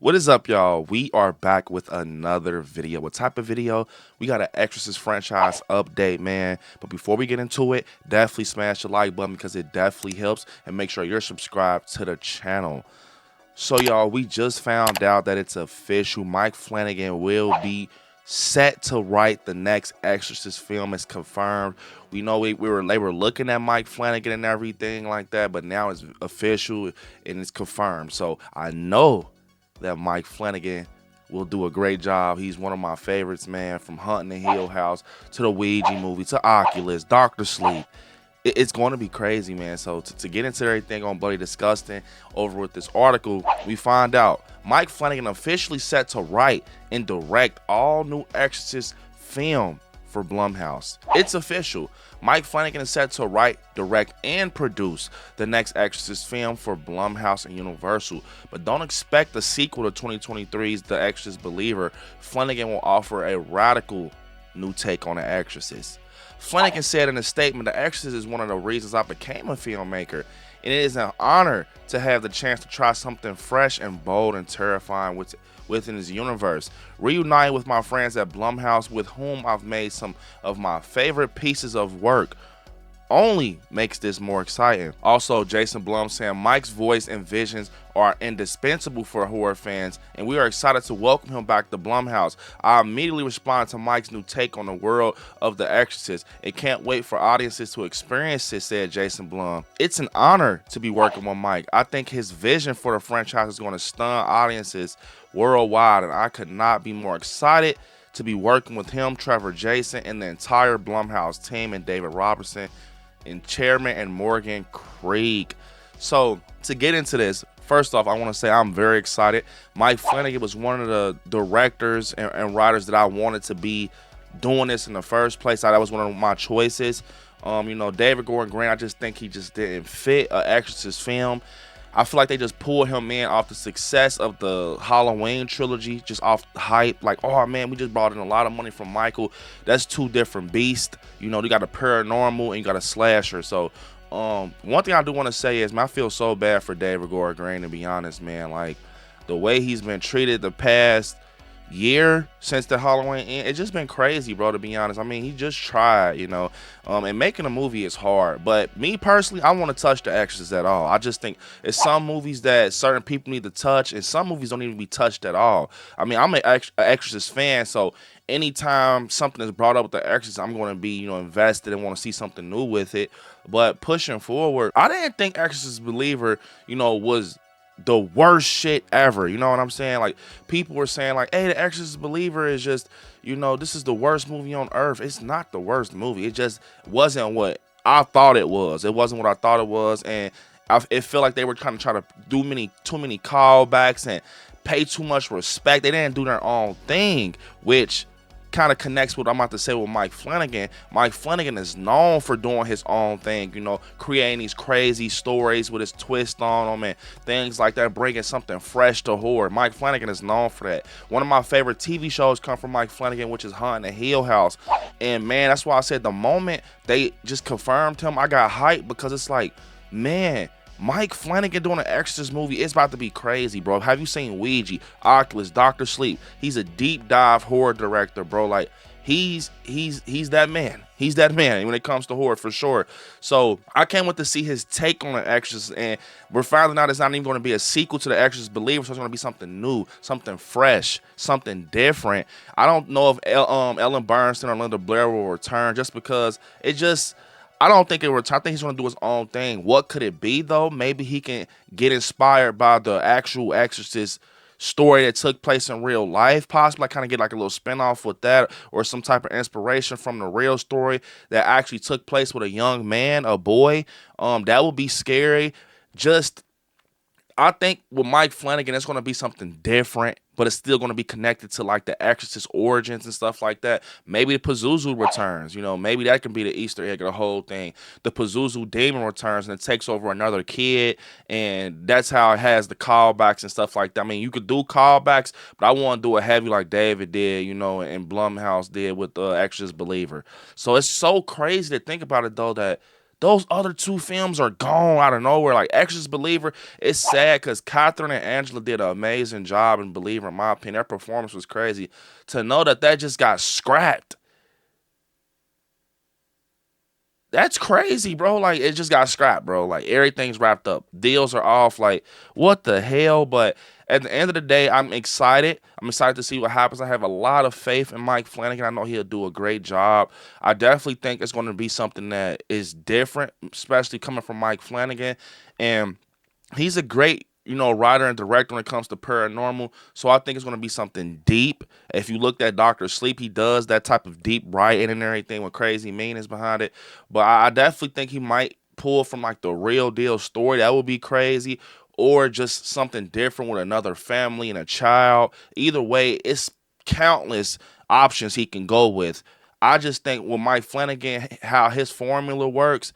What is up, y'all? We are back with another video. What type of video? We got an Exorcist franchise update, man. But before we get into it, definitely smash the like button because it definitely helps. And make sure you're subscribed to the channel. So, y'all, we just found out that it's official. Mike Flanagan will be set to write the next Exorcist film. It's confirmed. We know they were looking at Mike Flanagan and everything like that, but now it's official and it's confirmed. So I know that Mike Flanagan will do a great job. He's one of my favorites, man, from Haunting the Hill House to the Ouija movie to Oculus, Doctor Sleep. It's going to be crazy, man. So to get into everything on Bloody Disgusting over with this article, we find out Mike Flanagan officially set to write and direct all new Exorcist film for Blumhouse. It's official. Mike Flanagan is set to write, direct, and produce the next Exorcist film for Blumhouse and Universal. But don't expect a sequel to 2023's The Exorcist Believer. Flanagan will offer a radical new take on The Exorcist. Flanagan said in a statement, "The Exorcist is one of the reasons I became a filmmaker, and it is an honor to have the chance to try something fresh and bold and terrifying within his universe. Reuniting with my friends at Blumhouse, with whom I've made some of my favorite pieces of work, only makes this more exciting." Also, Jason Blum saying Mike's voice and visions are indispensable for horror fans, and we are excited to welcome him back to Blumhouse. I immediately responded to Mike's new take on the world of The Exorcist and can't wait for audiences to experience it, said Jason Blum. "It's an honor to be working with Mike. I think his vision for the franchise is going to stun audiences worldwide, and I could not be more excited to be working with him, Trevor Jason, and the entire Blumhouse team, and David Robertson, and Chairman and Morgan Krieg." So to get into this, first off, I want to say I'm very excited. Mike Flanagan was one of the directors and writers that I wanted to be doing this in the first place. That was one of my choices. David Gordon Grant, I just think he just didn't fit an Exorcist film. I feel like they just pulled him in off the success of the Halloween trilogy, just off the hype. Like, oh man, we just brought in a lot of money from Michael. That's two different beasts. You got a paranormal and you got a slasher. So, one thing I do want to say is, man, I feel so bad for David Gordon Green, to be honest, man. Like, the way he's been treated the past year since the Halloween end, it's just been crazy, bro, to be honest. I mean, he just tried, and making a movie is hard. But me personally, I want to touch The Exorcist at all. I just think it's some movies that certain people need to touch, and some movies don't need to be touched at all. I mean, I'm an Exorcist fan, so anytime something is brought up with The Exorcist, I'm going to be, invested and want to see something new with it. But pushing forward, I didn't think Exorcist Believer, was the worst shit ever. You know what I'm saying? Like, people were saying like, hey, The Exorcist Believer is just, this is the worst movie on earth. It's not the worst movie. It just wasn't what I thought it was. It wasn't what I thought it was. And it felt like they were kind of trying to do too many callbacks and pay too much respect. They didn't do their own thing, which kind of connects with what I'm about to say with Mike Flanagan. Mike Flanagan is known for doing his own thing, creating these crazy stories with his twist on them and things like that, bringing something fresh to horror. Mike Flanagan is known for that. One of my favorite TV shows come from Mike Flanagan, which is Haunting the Hill House. And man, that's why I said the moment they just confirmed him, I got hyped, because it's like, man, Mike Flanagan doing an Exorcist movie, it's about to be crazy, bro. Have you seen Ouija, Oculus, Doctor Sleep? He's a deep dive horror director, bro. Like, he's that man. He's that man when it comes to horror, for sure. So I can't wait to see his take on The Exorcist, and we're finding out it's not even going to be a sequel to The Exorcist Believer, so it's going to be something new, something fresh, something different. I don't know if Ellen Bernstein or Linda Blair will return, just because I don't think it will. I think he's going to do his own thing. What could it be, though? Maybe he can get inspired by the actual Exorcist story that took place in real life, possibly. I kind of get like a little spinoff with that, or some type of inspiration from the real story that actually took place with a young man, a boy. That would be scary. I think with Mike Flanagan, it's going to be something different, but it's still going to be connected to like the Exorcist origins and stuff like that. Maybe the Pazuzu returns, maybe that can be the Easter egg of the whole thing. The Pazuzu demon returns and it takes over another kid, and that's how it has the callbacks and stuff like that. I mean, you could do callbacks, but I want to do it heavy like David did, and Blumhouse did with Exorcist Believer. So it's so crazy to think about it, though, that those other two films are gone out of nowhere. Like Exorcist Believer, it's sad because Catherine and Angela did an amazing job in Believer, in my opinion. Their performance was crazy. To know that just got scrapped, that's crazy, bro. Like, it just got scrapped, bro. Like, everything's wrapped up. Deals are off. Like, what the hell? But at the end of the day, I'm excited. I'm excited to see what happens. I have a lot of faith in Mike Flanagan. I know he'll do a great job. I definitely think it's going to be something that is different, especially coming from Mike Flanagan. And he's a great, writer and director when it comes to paranormal. So I think it's going to be something deep. If you looked at Doctor Sleep, he does that type of deep writing and everything with crazy meanings behind it. But I definitely think he might pull from like the real deal story. That would be crazy. Or just something different with another family and a child. Either way, it's countless options he can go with. I just think with Mike Flanagan, how his formula works,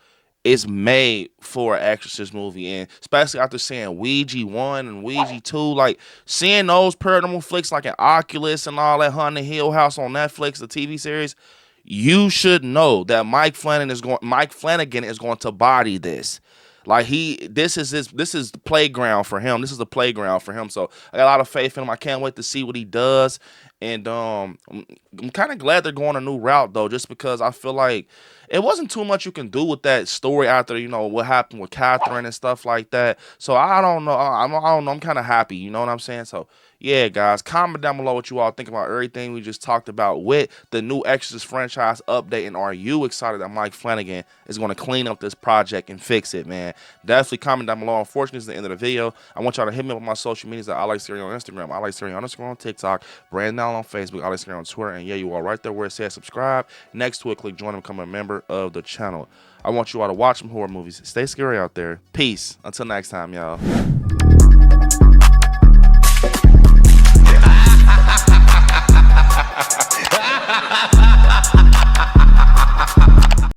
is made for an Exorcist movie, and especially after seeing Ouija 1 and Ouija 2, like seeing those paranormal flicks like an Oculus and all that, Haunted Hill House on Netflix, the TV series, you should know that Mike Flanagan is going to body this. Like this is the playground for him. This is the playground for him. So I got a lot of faith in him. I can't wait to see what he does. And I'm kind of glad they're going a new route though, just because I feel like it wasn't too much you can do with that story after what happened with Catherine and stuff like that. So I don't know. I don't know. I'm kind of happy. You know what I'm saying? So yeah, guys, comment down below what you all think about everything we just talked about with the new Exorcist franchise update. And are you excited that Mike Flanagan is going to clean up this project and fix it, man? Definitely comment down below. Unfortunately, it's the end of the video. I want y'all to hit me up on my social medias at ILIKESCARY on Instagram, ILIKESCARY_ on TikTok, Brandon on Facebook, ILIKESCARY on Twitter. And yeah, you are right there where it says subscribe. Next to it, click join and become a member of the channel. I want you all to watch some horror movies. Stay scary out there. Peace. Until next time, y'all.